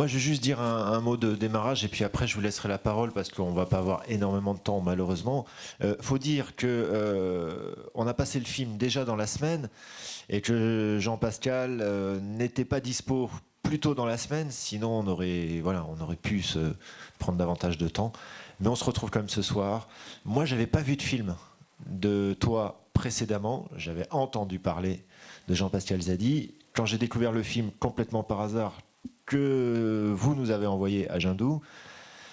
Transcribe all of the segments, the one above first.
Moi, je vais juste dire un mot de démarrage et puis après, je vous laisserai la parole parce qu'on va pas avoir énormément de temps, malheureusement. Faut dire que on a passé le film déjà dans la semaine et que Jean-Pascal n'était pas dispo plus tôt dans la semaine, sinon on aurait pu se prendre davantage de temps. Mais on se retrouve quand même ce soir. Moi, j'avais pas vu de film de toi précédemment. J'avais entendu parler de Jean-Pascal Zadi. Quand j'ai découvert le film complètement par hasard que vous nous avez envoyé à Jindou,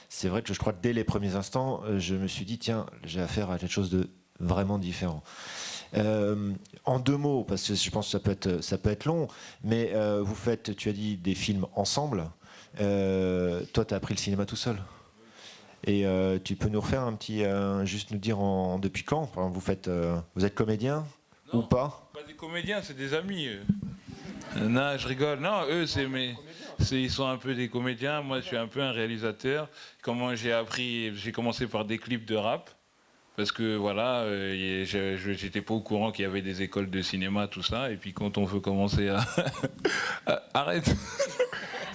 c'est vrai que je crois que dès les premiers instants, je me suis dit, tiens, j'ai affaire à quelque chose de vraiment différent. En 2 mots, parce que je pense que ça peut être long, mais vous faites, tu as dit, des films ensemble. Toi, tu as appris le cinéma tout seul. Et tu peux nous refaire un petit, juste nous dire depuis quand, enfin, vous êtes comédien ou pas? Pas des comédiens, c'est des amis. Non, je rigole. Non, eux, ils sont un peu des comédiens. Moi, je suis un peu un réalisateur. Comment j'ai appris? J'ai commencé par des clips de rap. Parce que voilà, j'étais pas au courant qu'il y avait des écoles de cinéma, tout ça. Et puis quand on veut commencer à... Arrête.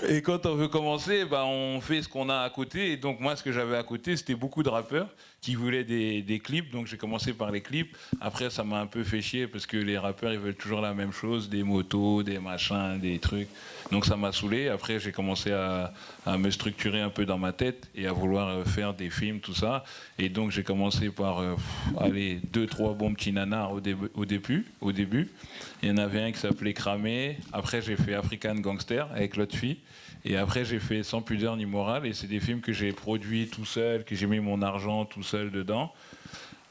Et quand on veut commencer, bah, on fait ce qu'on a à côté. Et donc moi, ce que j'avais à côté, c'était beaucoup de rappeurs qui voulaient des clips. Donc j'ai commencé par les clips. Après, ça m'a un peu fait chier parce que les rappeurs, ils veulent toujours la même chose, des motos, des machins, des trucs. Donc ça m'a saoulé. Après, j'ai commencé à me structurer un peu dans ma tête et à vouloir faire des films, tout ça. Et donc j'ai commencé par, 2-3 bons petits nanars au début. Il y en avait un qui s'appelait Cramé. Après, j'ai fait African Gangster avec l'autre fille. Et après, j'ai fait Sans pudeur ni morale. Et c'est des films que j'ai produits tout seul, que j'ai mis mon argent tout seul dedans.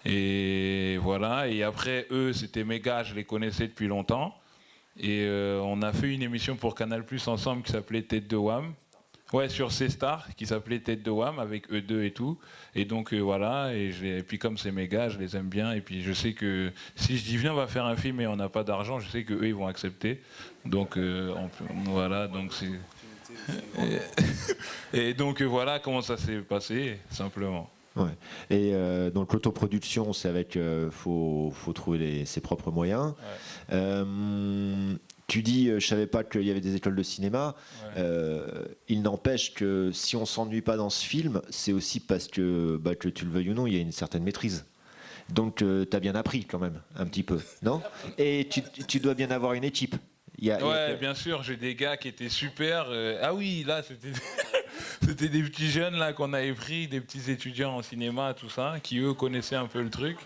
Et voilà. Et après, eux, c'était mes gars, je les connaissais depuis longtemps. Et on a fait une émission pour Canal+ ensemble qui s'appelait Tête de Wham. Ouais, sur C-Star, qui s'appelait Tête de Wham, avec eux deux et tout. Et donc voilà, et puis comme c'est mes gars, je les aime bien. Et puis je sais que si je dis viens, on va faire un film et on n'a pas d'argent, je sais qu'eux, ils vont accepter. Donc voilà, donc c'est... Et donc voilà comment ça s'est passé, simplement. Ouais. Et donc l'autoproduction, c'est avec, faut trouver ses propres moyens. Ouais. Tu dis, je savais pas qu'il y avait des écoles de cinéma. Ouais. Il n'empêche que si on s'ennuie pas dans ce film, c'est aussi parce que, que tu le veuilles ou non, il y a une certaine maîtrise. Donc tu as bien appris quand même, un petit peu, non? Et tu dois bien avoir une équipe. Ouais, bien sûr, j'ai des gars qui étaient super. Ah oui, là, c'était c'était des petits jeunes là qu'on avait pris, des petits étudiants en cinéma, tout ça, qui eux connaissaient un peu le truc.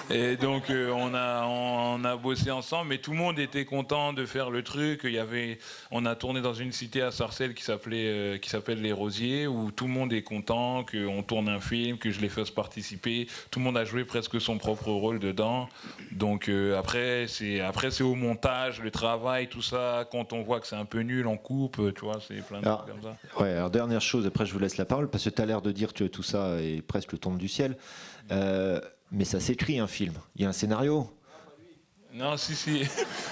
Et donc on a bossé ensemble, mais tout le monde était content de faire le truc. On a tourné dans une cité à Sarcelles qui s'appelle Les Rosiers, où tout le monde est content qu'on tourne un film, que je les fasse participer. Tout le monde a joué presque son propre rôle dedans. Donc après c'est au montage, le travail, tout ça. Quand on voit que c'est un peu nul, on coupe. Tu vois, c'est plein de trucs comme ça. Ouais. Alors dernière chose, après je vous laisse la parole parce que tu as l'air de dire que tout ça est presque tombe du ciel. Mais ça s'écrit un film. Il y a un scénario. Non, si.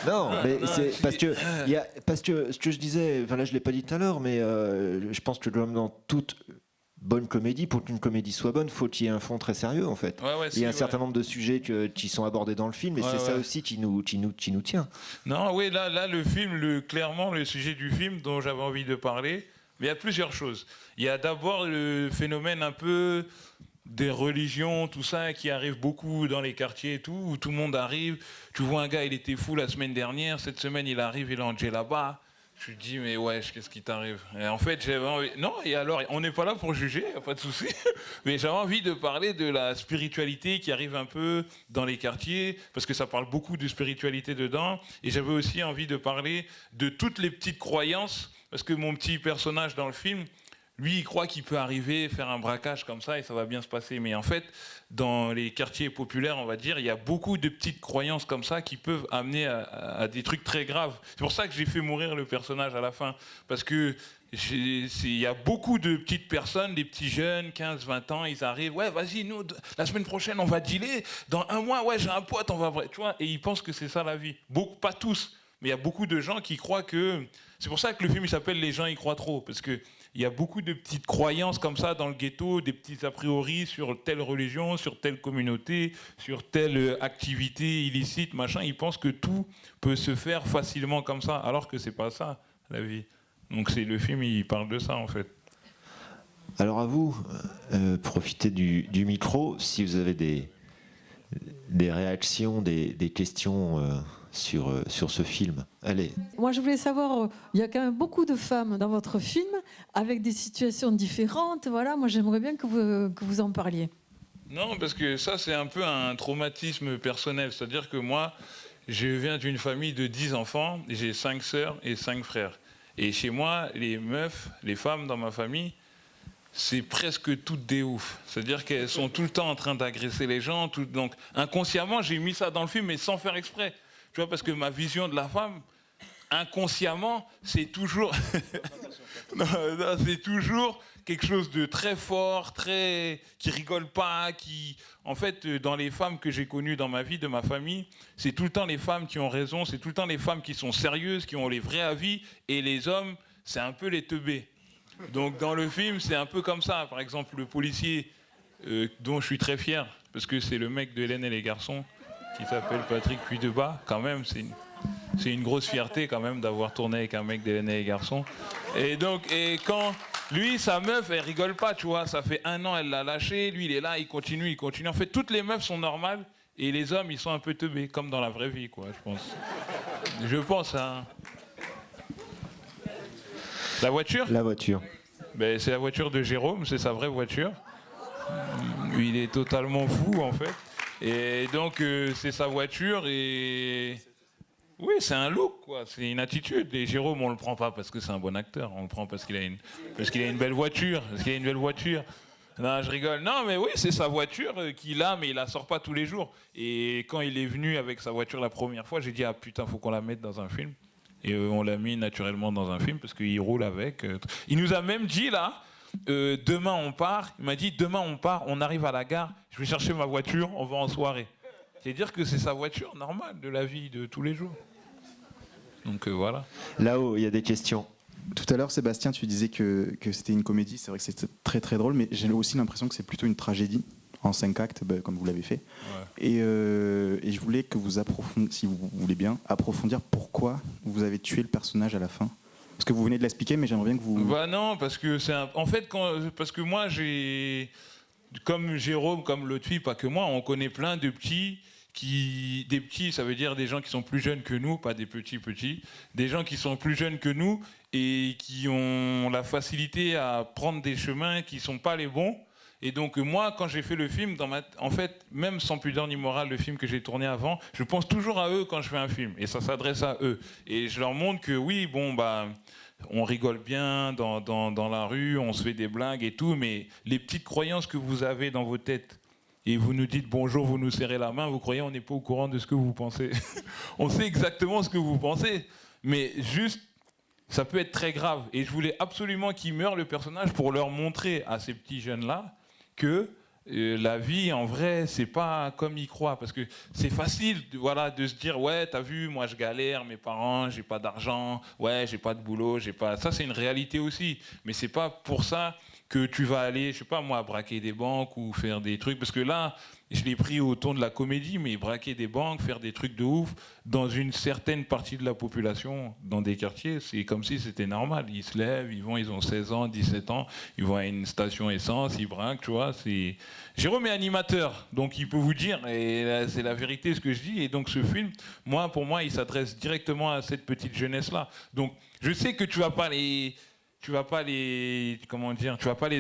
Non, mais non, c'est si. parce que ce que je disais, enfin là je l'ai pas dit tout à l'heure, mais je pense que comme dans toute bonne comédie, pour qu'une comédie soit bonne, faut qu'il y ait un fond très sérieux en fait. Ouais, Il y a un certain nombre de sujets qui sont abordés dans le film, et c'est ça aussi qui nous tient. Non, oui, là le film, clairement le sujet du film dont j'avais envie de parler, mais il y a plusieurs choses. Il y a d'abord le phénomène un peu des religions, tout ça, qui arrive beaucoup dans les quartiers et tout, où tout le monde arrive. Tu vois un gars, il était fou la semaine dernière, cette semaine il arrive, il est en djellaba. Je me dis, mais wesh, qu'est-ce qui t'arrive? Et en fait, j'avais envie... Non, et alors, on n'est pas là pour juger, y a pas de souci. Mais j'avais envie de parler de la spiritualité qui arrive un peu dans les quartiers, parce que ça parle beaucoup de spiritualité dedans. Et j'avais aussi envie de parler de toutes les petites croyances, parce que mon petit personnage dans le film, lui, il croit qu'il peut arriver, faire un braquage comme ça et ça va bien se passer. Mais en fait, dans les quartiers populaires, on va dire, il y a beaucoup de petites croyances comme ça qui peuvent amener à des trucs très graves. C'est pour ça que j'ai fait mourir le personnage à la fin. Parce que il y a beaucoup de petites personnes, des petits jeunes, 15, 20 ans, ils arrivent, ouais, vas-y, nous, la semaine prochaine, on va dealer. Dans un mois, ouais, j'ai un pote, on va... Tu vois, et ils pensent que c'est ça la vie. Beaucoup, pas tous, mais il y a beaucoup de gens qui croient que... C'est pour ça que le film il s'appelle Les gens y croient trop, parce que il y a beaucoup de petites croyances comme ça dans le ghetto, des petits a priori sur telle religion, sur telle communauté, sur telle activité illicite, machin. Ils pensent que tout peut se faire facilement comme ça, alors que c'est pas ça, la vie. Donc le film, il parle de ça en fait. Alors à vous, profitez du micro si vous avez des réactions, des questions sur ce film. Allez. Moi, je voulais savoir, il y a quand même beaucoup de femmes dans votre film, avec des situations différentes. Voilà, moi, j'aimerais bien que vous en parliez. Non, parce que ça, c'est un peu un traumatisme personnel. C'est-à-dire que moi, je viens d'une famille de 10 enfants, j'ai 5 sœurs et 5 frères. Et chez moi, les meufs, les femmes dans ma famille, c'est presque toutes des oufs. C'est-à-dire qu'elles sont tout le temps en train d'agresser les gens. Donc, inconsciemment, j'ai mis ça dans le film, mais sans faire exprès. Tu vois, parce que ma vision de la femme, inconsciemment, c'est toujours... non, c'est toujours quelque chose de très fort, qui rigole pas, qui... En fait, dans les femmes que j'ai connues dans ma vie, de ma famille, c'est tout le temps les femmes qui ont raison, c'est tout le temps les femmes qui sont sérieuses, qui ont les vrais avis, et les hommes, c'est un peu les teubés. Donc dans le film, c'est un peu comme ça. Par exemple, le policier dont je suis très fier, parce que c'est le mec de Hélène et les garçons, qui s'appelle Patrick Puydebas, quand même, c'est une grosse fierté quand même d'avoir tourné avec un mec d'Hélène et les garçons. Et quand lui, sa meuf, elle rigole pas, tu vois, ça fait 1 an, elle l'a lâché, lui il est là, il continue. En fait, toutes les meufs sont normales, et les hommes, ils sont un peu teubés, comme dans la vraie vie, quoi, je pense. Je pense, hein. La voiture ? La voiture. Ben, c'est la voiture de Jérôme, c'est sa vraie voiture. Il est totalement fou en fait. Et donc c'est sa voiture et... Oui, c'est un look, quoi. C'est une attitude. Et Jérôme, on le prend pas parce que c'est un bon acteur. On le prend parce qu'il a une belle voiture. Parce qu'il a une belle voiture. Non, je rigole. Non, mais oui, c'est sa voiture qu'il a, mais il la sort pas tous les jours. Et quand il est venu avec sa voiture la première fois, j'ai dit, ah putain, faut qu'on la mette dans un film. Et on l'a mis naturellement dans un film parce qu'il roule avec. Il nous a même dit là, demain on part. Il m'a dit demain on part, on arrive à la gare, je vais chercher ma voiture, on va en soirée. C'est-à-dire que c'est sa voiture normale de la vie de tous les jours. Donc voilà. Là-haut, il y a des questions. Tout à l'heure, Sébastien, tu disais que c'était une comédie. C'est vrai que c'était très très drôle, mais j'ai aussi l'impression que c'est plutôt une tragédie en 5 actes, comme vous l'avez fait. Ouais. Et je voulais que vous approfondissiez, si vous voulez bien, approfondir pourquoi vous avez tué le personnage à la fin. Parce que vous venez de l'expliquer, mais j'aimerais bien que vous... Bah non, parce que en fait, parce que moi, comme Jérôme, comme l'autre fille, pas que moi, on connaît plein de petits... Des petits, ça veut dire des gens qui sont plus jeunes que nous, pas des petits, des gens qui sont plus jeunes que nous et qui ont la facilité à prendre des chemins qui sont pas les bons. Et donc moi, quand j'ai fait le film, en fait, même sans pudeur ni morale, le film que j'ai tourné avant, je pense toujours à eux quand je fais un film, et ça s'adresse à eux. Et je leur montre que oui, bon, bah, on rigole bien dans la rue, on se fait des blagues et tout, mais les petites croyances que vous avez dans vos têtes, et vous nous dites bonjour, vous nous serrez la main, vous croyez on n'est pas au courant de ce que vous pensez. On sait exactement ce que vous pensez, mais juste, ça peut être très grave. Et je voulais absolument qu'il meure, le personnage, pour leur montrer à ces petits jeunes-là que la vie, en vrai, c'est pas comme ils croient. Parce que c'est facile de se dire, ouais, t'as vu, moi je galère, mes parents, j'ai pas d'argent, ouais, j'ai pas de boulot, j'ai pas... Ça, c'est une réalité aussi. Mais c'est pas pour ça que tu vas aller, je sais pas moi, braquer des banques ou faire des trucs. Parce que là, je l'ai pris au ton de la comédie, mais braquer des banques, faire des trucs de ouf, dans une certaine partie de la population, dans des quartiers, c'est comme si c'était normal. Ils se lèvent, ils ont 16 ans, 17 ans, ils vont à une station essence, ils braquent, tu vois. Jérôme est animateur, donc il peut vous dire, et c'est la vérité ce que je dis, et donc ce film, pour moi, il s'adresse directement à cette petite jeunesse-là. Donc, je sais que tu vas pas les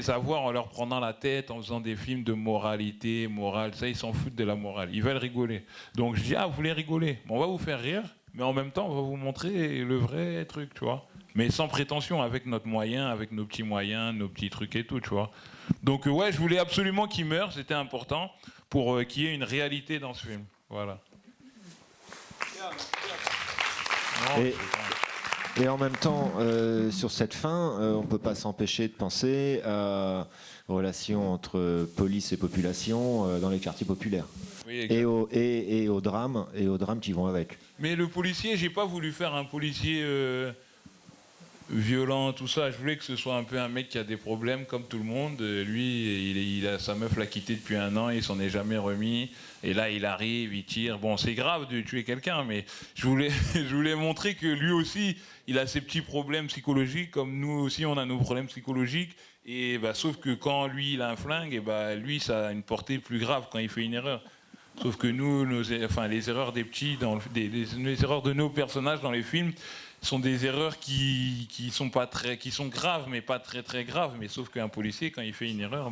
avoir en leur prenant la tête, en faisant des films de moralité, morale, ça, ils s'en foutent de la morale, ils veulent rigoler. Donc je dis, ah, vous voulez rigoler, on va vous faire rire, mais en même temps, on va vous montrer le vrai truc, tu vois. Mais sans prétention, avec notre moyen, avec nos petits moyens, nos petits trucs et tout, tu vois. Donc ouais, je voulais absolument qu'il meure, c'était important, pour qu'il y ait une réalité dans ce film. Voilà. Et en même temps, sur cette fin, on ne peut pas s'empêcher de penser à relations entre police et population dans les quartiers populaires. Oui, et au drame qui vont avec. Mais le policier, j'ai pas voulu faire un policier violent, tout ça. Je voulais que ce soit un peu un mec qui a des problèmes comme tout le monde. Lui, sa meuf l'a quitté depuis 1 an, il s'en est jamais remis. Et là, il arrive, il tire. Bon, c'est grave de tuer quelqu'un, mais je voulais montrer que lui aussi, il a ses petits problèmes psychologiques, comme nous aussi, on a nos problèmes psychologiques. Et sauf que quand lui, il a un flingue, et lui, ça a une portée plus grave quand il fait une erreur. Sauf que nous, les erreurs des petits, les erreurs de nos personnages dans les films, sont des erreurs qui sont graves, mais pas très très graves. Mais sauf qu'un policier, quand il fait une erreur,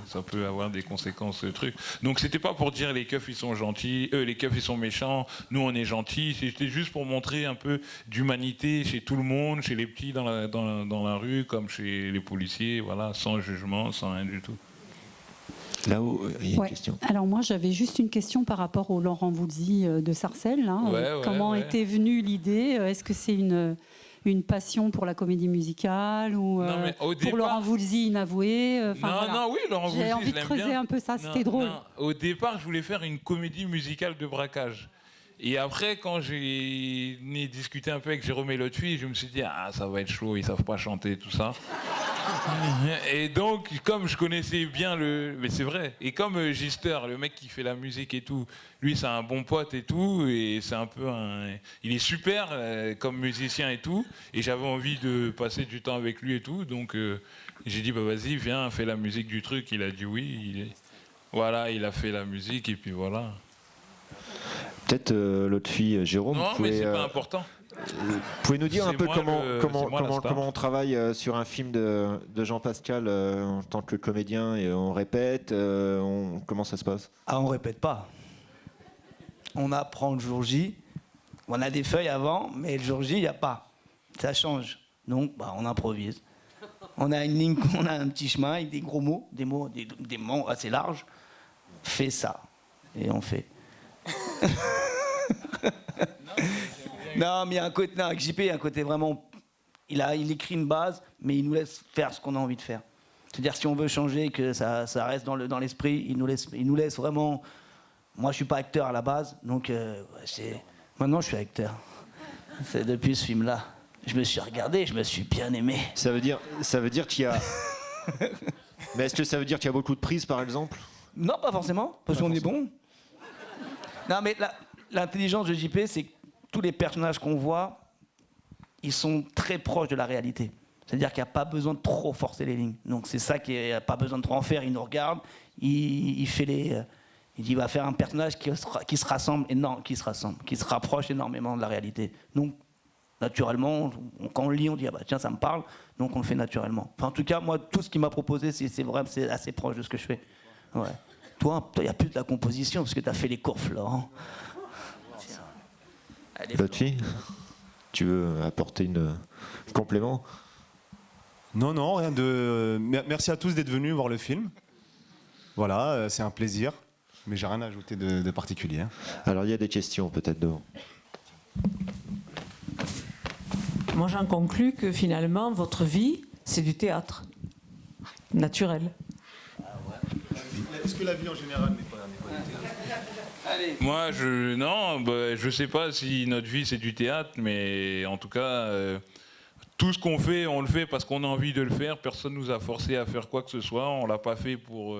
ça peut avoir des conséquences trucs. Donc c'était pas pour dire les keufs ils sont gentils, les keufs ils sont méchants, nous on est gentils. C'était juste pour montrer un peu d'humanité chez tout le monde, chez les petits dans la rue, comme chez les policiers, voilà, sans jugement, sans rien du tout. Là-haut, il y a une question. Alors moi, j'avais juste une question par rapport au Laurent Voulzy de Sarcelles. Comment était venue l'idée? Est-ce que c'est une passion pour la comédie musicale ou pour Laurent Voulzy inavoué? Oui, Laurent Voulzy, j'ai envie de creuser un peu ça, c'était drôle. Non. Au départ, je voulais faire une comédie musicale de braquage. Et après, quand j'ai discuté un peu avec Jérôme et l'autre fille, je me suis dit, ça va être chaud, ils savent pas chanter, tout ça. Et donc, comme je connaissais bien mais c'est vrai, et comme Gister, le mec qui fait la musique et tout, lui c'est un bon pote et tout, et c'est un peu il est super comme musicien et tout, et j'avais envie de passer du temps avec lui et tout, donc j'ai dit vas-y, viens, fais la musique du truc. Il a dit oui, voilà, il a fait la musique et puis voilà. Peut-être l'autre fille, Jérôme. Non, mais c'est pas important. Vous pouvez nous dire un peu comment on travaille sur un film de Jean-Pascal en tant que comédien, et on répète, comment ça se passe? On répète pas. On apprend le jour J. On a des feuilles avant, mais le jour J, il n'y a pas. Ça change. Donc, on improvise. On a une ligne, on a un petit chemin avec des gros mots, des mots assez larges. Fais ça. Et on fait. Non, mais il y a un côté, avec JP, il y a un côté vraiment. Il écrit une base, mais il nous laisse faire ce qu'on a envie de faire. C'est-à-dire, si on veut changer, que ça reste dans l'esprit, il nous laisse vraiment. Moi, je suis pas acteur à la base, donc maintenant, je suis acteur. C'est depuis ce film-là. Je me suis regardé, je me suis bien aimé. Ça veut dire qu'il y a. Mais est-ce que ça veut dire qu'il y a beaucoup de prises, par exemple? Non, pas forcément, parce qu'on est bon. Non, mais l'intelligence de JP, c'est que tous les personnages qu'on voit, ils sont très proches de la réalité. C'est-à-dire qu'il n'y a pas besoin de trop forcer les lignes. Donc c'est ça qu'il n'y a pas besoin de trop en faire. Il nous regarde, il dit il va faire un personnage qui se rapproche énormément de la réalité. Donc naturellement, quand on lit, on dit tiens, ça me parle, donc on le fait naturellement. Enfin, en tout cas, moi, tout ce qu'il m'a proposé, c'est assez proche de ce que je fais. Ouais. Toi, il n'y a plus de la composition parce que tu as fait les cours, Florent. L'autre fille, tu veux apporter un complément? Non, rien de. Merci à tous d'être venus voir le film. Voilà, c'est un plaisir, mais j'ai rien à ajouter de particulier. Alors il y a des questions peut-être devant. Moi j'en conclus que finalement votre vie c'est du théâtre naturel. Est-ce que la vie en général n'est pas du théâtre? Moi je sais pas si notre vie c'est du théâtre, mais en tout cas tout ce qu'on fait, on le fait parce qu'on a envie de le faire. Personne nous a forcé à faire quoi que ce soit. On l'a pas fait pour.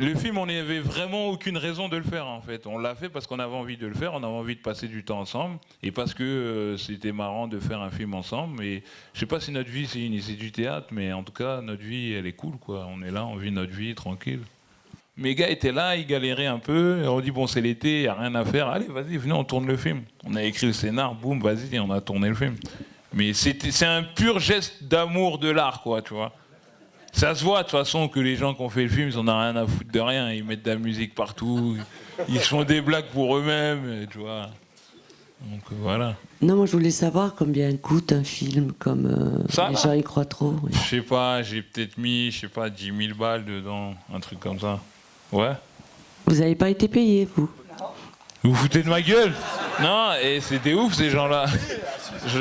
Le film, on n'avait vraiment aucune raison de le faire en fait. On l'a fait parce qu'on avait envie de le faire. On avait envie de passer du temps ensemble et parce que c'était marrant de faire un film ensemble. Et je sais pas si notre vie c'est du théâtre, mais en tout cas notre vie elle est cool quoi. On est là, on vit notre vie tranquille. Mes gars étaient là, ils galéraient un peu. On dit bon c'est l'été, il n'y a rien à faire. Allez vas-y, venez on tourne le film. On a écrit le scénar, boum, vas-y, on a tourné le film. Mais c'est un pur geste d'amour de l'art, quoi, tu vois. Ça se voit, de toute façon, que les gens qui ont fait le film, ils n'en ont rien à foutre de rien. Ils mettent de la musique partout, ils font des blagues pour eux-mêmes, tu vois. Donc, voilà. Non, moi, je voulais savoir combien coûte un film, comme les gens y croient trop. Oui. Je sais pas, j'ai peut-être mis, 10 000 balles dedans, un truc comme ça. Ouais. Vous n'avez pas été payé, vous? Vous vous foutez de ma gueule? Non, et c'était ouf, ces gens-là. Je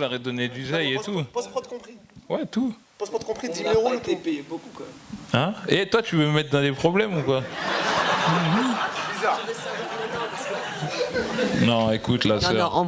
leur ai donné du zaï et tout. Post-prod compris. Ouais, tout. Post-prod compris, 10 000 euros. T'es payé beaucoup, quand même. Hein? Et toi, tu veux me mettre dans des problèmes ou quoi? Bizarre. Non, écoute, la sœur,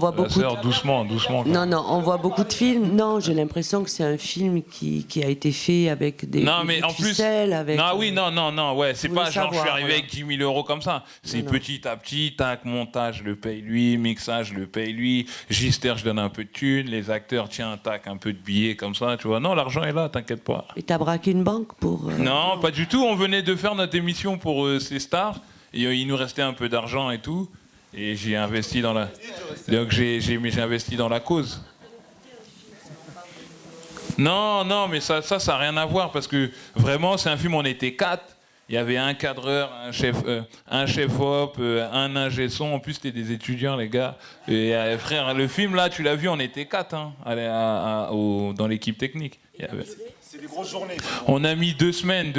doucement. Non, on voit beaucoup de films. Non, j'ai l'impression que c'est un film qui a été fait avec des ficelles. Avec, non, ouais, c'est pas genre je suis arrivé avec 10 000 euros comme ça. C'est petit à petit, tac, montage, je le paye lui, mixage, je le paye lui, Gister, je donne un peu de thunes, les acteurs, tiens, tac, un peu de billets comme ça, tu vois. Non, l'argent est là, t'inquiète pas. Et t'as braqué une banque pour... Non, pas du tout, on venait de faire notre émission pour ces stars, et il nous restait un peu d'argent et tout. Et j'ai investi dans la... Donc j'ai investi dans la cause. Non, mais ça n'a rien à voir parce que vraiment, c'est un film, on était 4. Il y avait un cadreur, un chef-op, un ingé son. En plus, c'était des étudiants, les gars. Et frère, le film, là, tu l'as vu, on était 4 dans l'équipe technique. C'est des grosses journées. On a mis 2 semaines.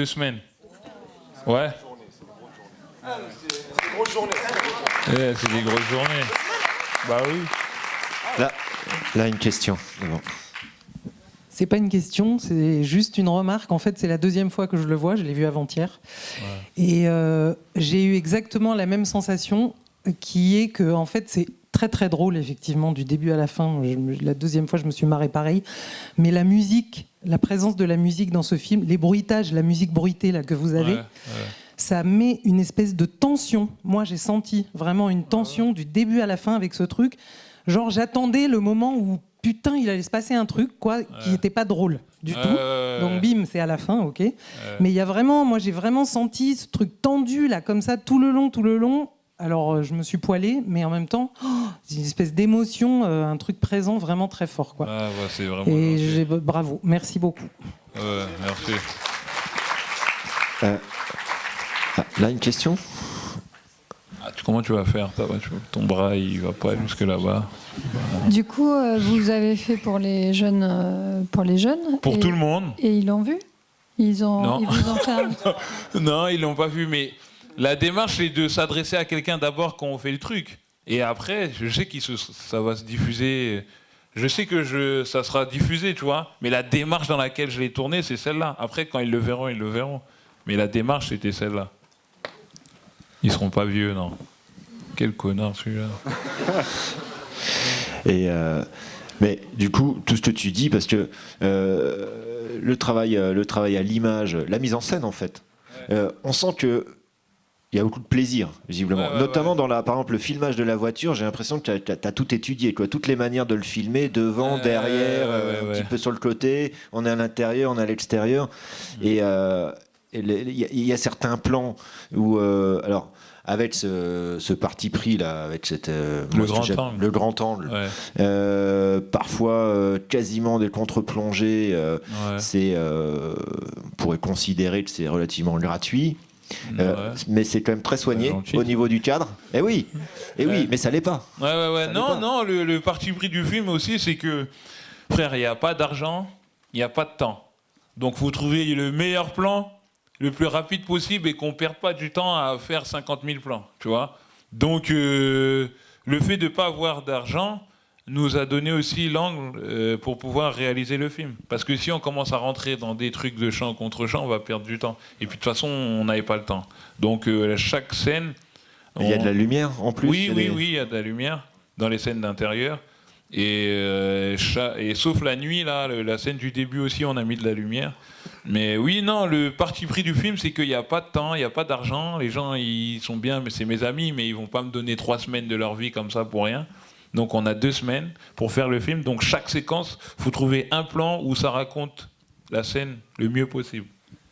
Ouais. C'est des grosses journées. C'est des grosses journées. Bah oui. Là une question. Bon. C'est pas une question, c'est juste une remarque. En fait, c'est la 2e fois que je le vois. Je l'ai vu avant-hier. Ouais. Et j'ai eu exactement la même sensation, qui est que, en fait, c'est très très drôle, effectivement, du début à la fin. La 2e fois, je me suis marré pareil. Mais la musique, la présence de la musique dans ce film, les bruitages, la musique bruitée là, que vous avez... Ça met une espèce de tension. Moi, j'ai senti vraiment une tension du début à la fin avec ce truc. Genre, j'attendais le moment où, putain, il allait se passer un truc, qui n'était pas drôle du tout. Donc, bim, c'est à la fin, ok. Mais il y a vraiment, moi, j'ai vraiment senti ce truc tendu, là, comme ça, tout le long. Alors, je me suis poilé, mais en même temps, c'est une espèce d'émotion, un truc présent vraiment très fort, quoi. C'est vraiment Et bravo, merci beaucoup. Merci. Là, une question. Comment tu vas faire? Ton bras, il va pas jusque là-bas. Du coup, vous avez fait pour les jeunes. Pour tout le monde. Et ils l'ont vu? Ils vous ont fait un... Non, ils l'ont pas vu, mais la démarche, c'est de s'adresser à quelqu'un d'abord quand on fait le truc. Et après, je sais que ça va se diffuser... Je sais que ça sera diffusé, tu vois. Mais la démarche dans laquelle je l'ai tourné, c'est celle-là. Après, quand ils le verront, ils le verront. Mais la démarche, c'était celle-là. Ils seront pas vieux, non. Quel connard, celui-là. Et mais du coup, tout ce que tu dis, parce que le travail à l'image, la mise en scène, en fait, on sent que il y a beaucoup de plaisir, visiblement. Notamment dans par exemple, le filmage de la voiture, j'ai l'impression que tu as tout étudié, quoi. Toutes les manières de le filmer, devant, derrière, un petit peu sur le côté, on est à l'intérieur, on est à l'extérieur. Et il y a certains plans où, alors, avec ce parti pris là, avec le grand angle, parfois quasiment des contre-plongées, on pourrait considérer que c'est relativement gratuit. Mais c'est quand même très soigné au niveau du cadre. Et oui, mais ça l'est pas. Non, le parti pris du film aussi, c'est que, frère, il n'y a pas d'argent, il n'y a pas de temps. Donc, vous trouvez le meilleur plan le plus rapide possible et qu'on ne perde pas du temps à faire 50 000 plans, tu vois. Donc, le fait de ne pas avoir d'argent nous a donné aussi l'angle pour pouvoir réaliser le film. Parce que si on commence à rentrer dans des trucs de chant contre chant, on va perdre du temps. Et puis de toute façon, on n'avait pas le temps. Donc chaque scène... Il y a de la lumière en plus? Oui, il y a de la lumière dans les scènes d'intérieur. Et sauf la nuit, là, la scène du début aussi, on a mis de la lumière. Mais oui, non, le parti pris du film, c'est qu'il n'y a pas de temps, il n'y a pas d'argent. Les gens, ils sont bien, mais c'est mes amis, mais ils ne vont pas me donner 3 semaines de leur vie comme ça pour rien. Donc on a 2 semaines pour faire le film. Donc chaque séquence, il faut trouver un plan où ça raconte la scène le mieux possible.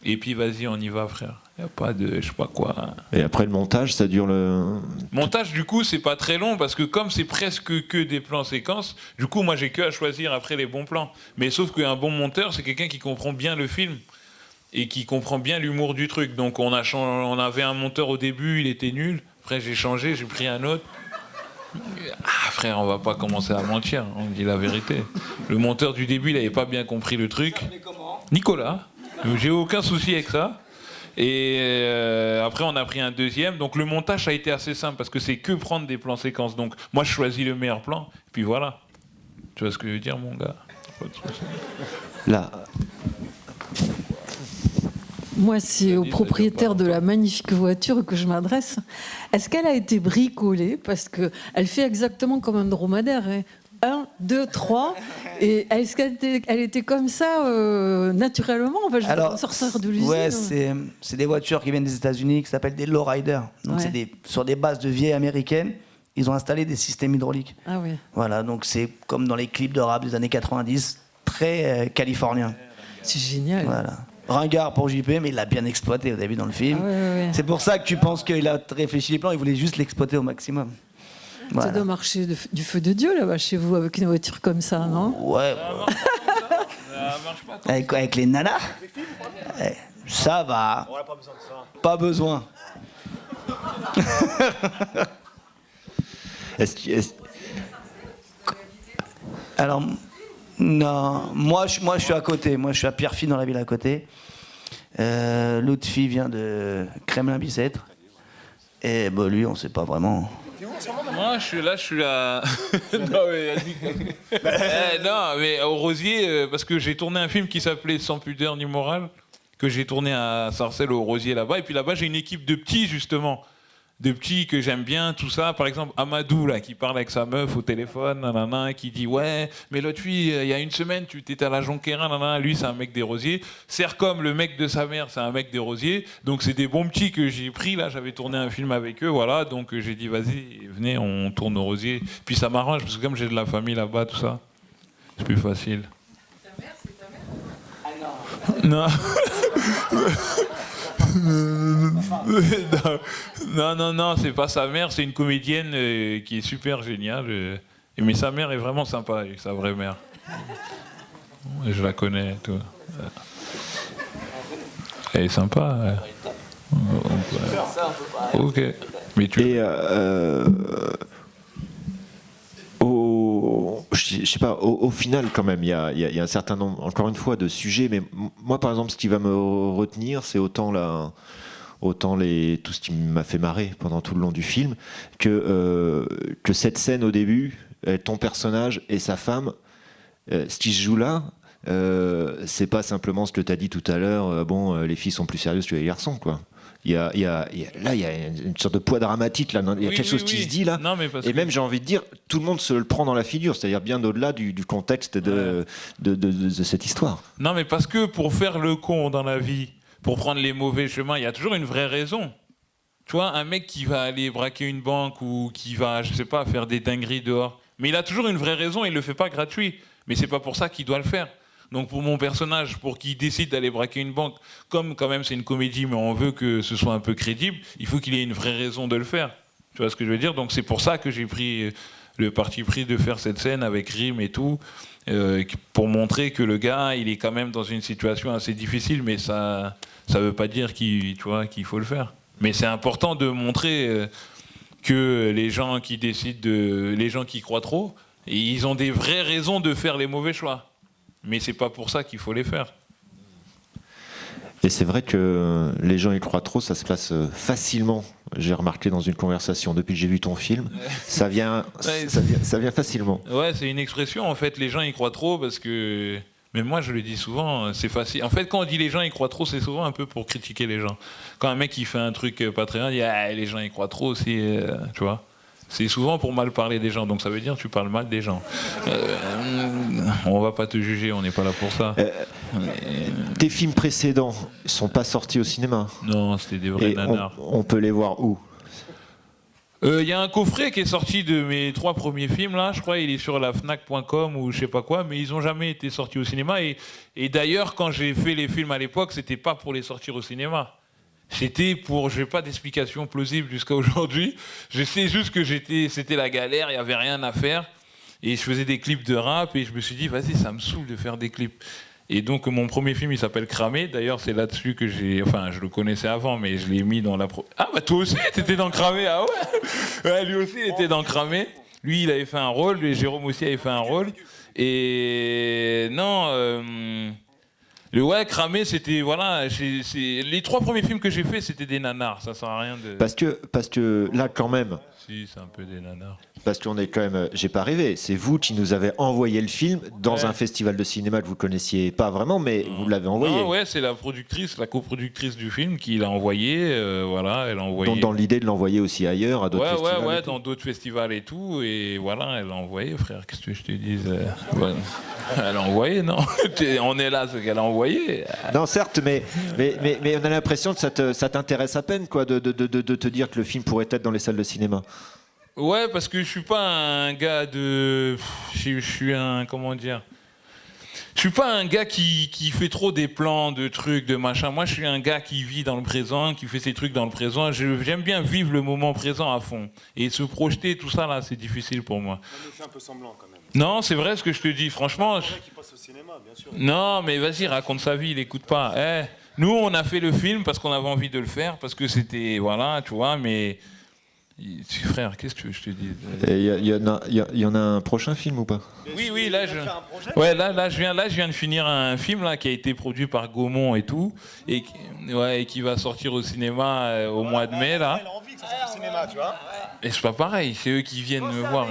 Et puis vas-y, on y va, frère. Il n'y a pas de je sais pas quoi. Et après le montage, ça dure le... Montage, du coup, c'est pas très long parce que comme c'est presque que des plans séquences, du coup, moi, j'ai que à choisir après les bons plans. Mais sauf qu'un bon monteur, c'est quelqu'un qui comprend bien le film et qui comprend bien l'humour du truc. Donc on avait un monteur au début, il était nul. Après, j'ai changé, j'ai pris un autre. Ah frère, on va pas commencer à mentir, on dit la vérité. Le monteur du début, il avait pas bien compris le truc. Nicolas, j'ai aucun souci avec ça. Et après, on a pris un deuxième. Donc le montage a été assez simple parce que c'est que prendre des plans séquences. Donc moi, je choisis le meilleur plan. Et puis voilà. Tu vois ce que je veux dire, mon gars? Là. Moi, c'est au propriétaire de la magnifique voiture que je m'adresse. Est-ce qu'elle a été bricolée? Parce qu'elle fait exactement comme un dromadaire. 1, 2, 3. Et est-ce qu'elle était comme ça naturellement? Enfin, je vais sortir de l'usine. Ouais, c'est des voitures qui viennent des États-Unis qui s'appellent des lowriders. Donc c'est sur des bases de vieilles américaines. Ils ont installé des systèmes hydrauliques. Ah oui. Voilà, donc c'est comme dans les clips de rap des années 90, très californien. C'est génial. Voilà. Ringard pour JP, mais il l'a bien exploité, vous avez vu dans le film. Ah ouais. C'est pour ça que tu penses qu'il a réfléchi les plans, il voulait juste l'exploiter au maximum. Voilà. Ça doit marcher du feu de Dieu là-bas chez vous avec une voiture comme ça, non? Ouais. Ça marche pas. Avec les nanas, ça va. On n'a pas besoin de ça. Pas besoin. Alors, non, moi je suis à côté. Moi, je suis à Pierrefitte dans la ville à côté. L'autre fille vient de Kremlin-Bicêtre. Et bah, lui, on ne sait pas vraiment. Moi, je suis là. Non, mais au Rosier, parce que j'ai tourné un film qui s'appelait Sans pudeur ni morale, que j'ai tourné à Sarcelles au Rosier là-bas. Et puis là-bas, j'ai une équipe de petits, justement. De petits que j'aime bien, tout ça. Par exemple, Amadou, là, qui parle avec sa meuf au téléphone, nanana, qui dit « Ouais, mais l'autre fille, il y a une semaine, tu étais à la Jonquérin, nanana. » Lui, c'est un mec des Rosiers. Sercom, le mec de sa mère, c'est un mec des Rosiers. Donc, c'est des bons petits que j'ai pris. Là, j'avais tourné un film avec eux, voilà. Donc, j'ai dit « Vas-y, venez, on tourne au Rosier. » Puis ça m'arrange, parce que comme j'ai de la famille là-bas, tout ça, c'est plus facile. Ta mère, c'est ta mère? Non. Non, c'est pas sa mère, c'est une comédienne qui est super géniale. Mais sa mère est vraiment sympa, sa vraie mère. Je la connais, tout. Elle est sympa. Ok. Mais tu. Je sais pas, au final quand même, il y a un certain nombre, encore une fois, de sujets, mais moi par exemple, ce qui va me retenir, c'est autant tout ce qui m'a fait marrer pendant tout le long du film, que cette scène au début, ton personnage et sa femme, ce qui se joue là, c'est pas simplement ce que tu as dit tout à l'heure, les filles sont plus sérieuses que les garçons, quoi. Il y a une sorte de poids dramatique là, il y a quelque chose qui se dit là, et même j'ai envie de dire, tout le monde se le prend dans la figure, c'est-à-dire bien au-delà du contexte de cette histoire. Non, mais parce que pour faire le con dans la vie, pour prendre les mauvais chemins, il y a toujours une vraie raison. Tu vois, un mec qui va aller braquer une banque ou qui va, je sais pas, faire des dingueries dehors, mais il a toujours une vraie raison, il le fait pas gratuit, mais c'est pas pour ça qu'il doit le faire. Donc pour mon personnage, pour qu'il décide d'aller braquer une banque, comme quand même c'est une comédie, mais on veut que ce soit un peu crédible, il faut qu'il ait une vraie raison de le faire. Tu vois ce que je veux dire? Donc c'est pour ça que j'ai pris le parti pris de faire cette scène avec rime et tout, pour montrer que le gars, il est quand même dans une situation assez difficile, mais ça veut pas dire qu'il faut le faire. Mais c'est important de montrer que les gens qui décident les gens qui croient trop, ils ont des vraies raisons de faire les mauvais choix. Mais c'est pas pour ça qu'il faut les faire. Et c'est vrai que les gens y croient trop, ça se passe facilement. J'ai remarqué dans une conversation depuis que j'ai vu ton film, ça vient facilement. Ouais, c'est une expression en fait. Les gens y croient trop parce que, mais moi je le dis souvent, c'est facile. En fait, quand on dit les gens y croient trop, c'est souvent un peu pour critiquer les gens. Quand un mec il fait un truc pas très bien, il dit les gens y croient trop aussi, tu vois. C'est souvent pour mal parler des gens, donc ça veut dire que tu parles mal des gens. On va pas te juger, on n'est pas là pour ça. Tes films précédents ne sont pas sortis au cinéma? Non, c'était des vrais nanars. On peut les voir où? Il y a un coffret qui est sorti de mes 3 premiers films, là, je crois, il est sur la Fnac.com ou je sais pas quoi, mais ils n'ont jamais été sortis au cinéma. Et d'ailleurs, quand j'ai fait les films à l'époque, c'était pas pour les sortir au cinéma. C'était pour, je n'ai pas d'explication plausible jusqu'à aujourd'hui. Je sais juste que c'était la galère, il n'y avait rien à faire. Et je faisais des clips de rap et je me suis dit, vas-y, ça me saoule de faire des clips. Et donc, mon premier film, il s'appelle Cramé. D'ailleurs, c'est là-dessus que je le connaissais avant, mais je l'ai mis dans la... Ah, bah toi aussi, t'étais dans Cramé, ah ouais, lui aussi, il était dans Cramé. Lui, il avait fait un rôle, et Jérôme aussi avait fait un rôle. Et non... Ouais, cramé, c'était voilà, les 3 premiers films que j'ai faits, c'était des nanars, ça sert à rien de. Parce que là, quand même. Si, c'est un peu des nanars. Parce qu'on est quand même, j'ai pas rêvé. C'est vous qui nous avez envoyé le film dans un festival de cinéma que vous connaissiez pas vraiment, mais vous l'avez envoyé. Non, ouais, c'est la coproductrice du film qui l'a envoyé. Voilà, elle a envoyé. Donc dans l'idée de l'envoyer aussi ailleurs, à d'autres festivals. Ouais, dans d'autres festivals et tout, et voilà, elle l'a envoyé, frère. Qu'est-ce que je te dise Elle a envoyé, non? On est là, c'est qu'elle a envoyé. Non, certes, mais on a l'impression que ça t'intéresse à peine, quoi, de te dire que le film pourrait être dans les salles de cinéma. Ouais, parce que je suis pas un gars de. Je suis un. Comment dire? Je suis pas un gars qui fait trop des plans, de trucs, de machin. Moi, je suis un gars qui vit dans le présent, qui fait ses trucs dans le présent. J'aime bien vivre le moment présent à fond. Et se projeter, tout ça, là, c'est difficile pour moi. On fait un peu semblant, quand même. Non, c'est vrai ce que je te dis. Franchement. C'est vrai qu'il passe au cinéma, bien sûr. Non, mais vas-y, raconte sa vie, il écoute pas. Nous, on a fait le film parce qu'on avait envie de le faire, parce que c'était. Voilà, tu vois, mais. Frère, qu'est-ce que je te dis? Il y en a un prochain film ou pas? Oui, là je viens de finir un film là qui a été produit par Gaumont et tout, et qui va sortir au cinéma au mois de mai là. Il a envie que ça sorte au cinéma, tu vois. Et c'est pas pareil, c'est eux qui viennent me voir.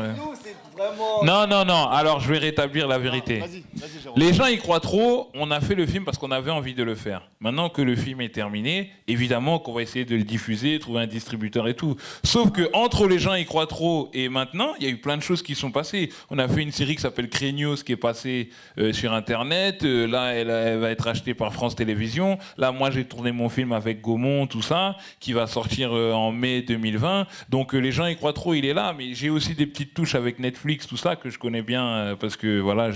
Non. Alors je vais rétablir la vérité. Vas-y, Jérôme. Les gens y croient trop. On a fait le film parce qu'on avait envie de le faire. Maintenant que le film est terminé, évidemment qu'on va essayer de le diffuser, trouver un distributeur et tout. Sauf que entre les gens y croient trop et maintenant, il y a eu plein de choses qui sont passées. On a fait une série qui s'appelle Craignos qui est passée sur Internet. Là, elle va être achetée par France Télévisions. Là, moi, j'ai tourné mon film avec Gaumont, tout ça, qui va sortir en mai 2020. Donc les gens y croient trop, il est là. Mais j'ai aussi des petites touches avec Netflix, tout ça que je connais bien parce que voilà,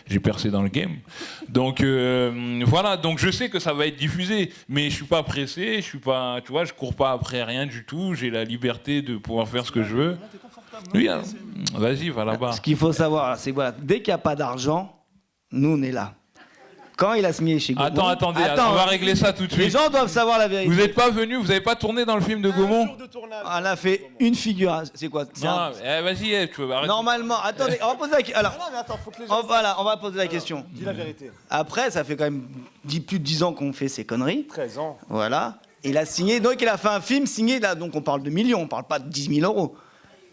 j'ai percé dans le game. Donc voilà, donc je sais que ça va être diffusé, mais je suis pas pressé, je suis pas, tu vois, je cours pas après rien du tout. J'ai la liberté de pouvoir faire ce que je veux. Oui, hein. Vas-y, va là-bas. Ce qu'il faut savoir, c'est que voilà, dès qu'il n'y a pas d'argent, nous on est là. Quand il a signé chez Gaumont... Attendez, on va régler ça tout de suite. Les gens doivent savoir la vérité. Vous n'êtes pas venu, vous n'avez pas tourné dans le film de Gaumont? On a fait une figure. C'est quoi? Non, vas-y, tu veux arrêter. Normalement, attendez, on va poser la question. Alors, non, mais attends, faut que les gens... voilà, on va poser la question. Dis la vérité. Après, ça fait quand même plus de 10 ans qu'on fait ces conneries. 13 ans. Voilà. Il a signé, donc il a fait un film signé, là, donc on parle de millions, on parle pas de 10 000 euros.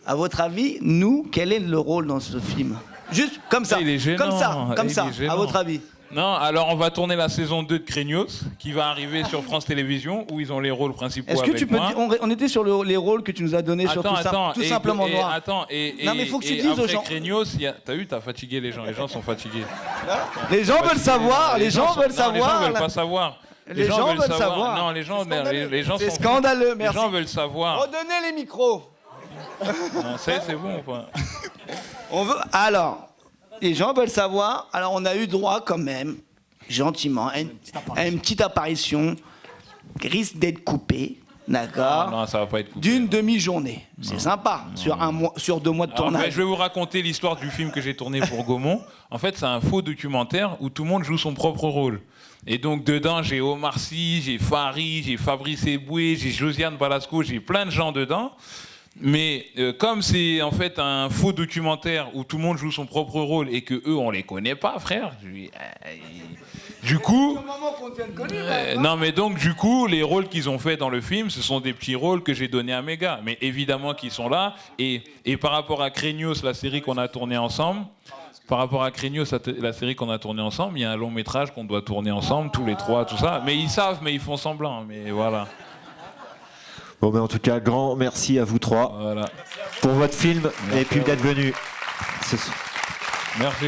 À votre avis, nous, quel est le rôle dans ce film? Juste comme ça, il est gênant, comme ça, à votre avis. Non, alors on va tourner la saison 2 de Craignos, qui va arriver sur France Télévisions, où ils ont les rôles principaux. Est-ce que tu peux dire, on était sur les rôles que tu nous as donnés sur tout ça, tout simplement noir. Non, mais faut que tu dises aux gens. Craignos, t'as vu, t'as fatigué les gens sont fatigués. Les gens veulent savoir, les gens veulent savoir. Les gens veulent pas savoir. Les gens veulent savoir. Non, les gens c'est scandaleux, merci. Les gens veulent savoir. Redonnez les micros. Non, c'est bon ou pas? On veut. Alors, les gens veulent savoir. Alors, on a eu droit quand même, gentiment, à une petite apparition qui risque d'être coupée, d'accord? Non, ça va pas être coupé. D'une demi-journée. C'est sympa, sur 2 mois de tournage. En fait, je vais vous raconter l'histoire du film que j'ai tourné pour Gaumont. En fait, c'est un faux documentaire où tout le monde joue son propre rôle. Et donc, dedans, j'ai Omar Sy, j'ai Farid, j'ai Fabrice Eboué, j'ai Josiane Balasco, j'ai plein de gens dedans. Mais comme c'est en fait un faux documentaire où tout le monde joue son propre rôle et que eux on les connaît pas, frère. Du coup, non mais donc du coup les rôles qu'ils ont fait dans le film, ce sont des petits rôles que j'ai donnés à mes gars. Mais évidemment qu'ils sont là. Et par rapport à Craignos, la série qu'on a tournée ensemble. Par rapport à Craignos, la série qu'on a tournée ensemble, il y a un long métrage qu'on doit tourner ensemble, tous les 3, tout ça. Mais ils savent, mais ils font semblant. Mais voilà. Bon, mais en tout cas, grand merci à vous 3 pour votre film et puis d'être venus. Merci.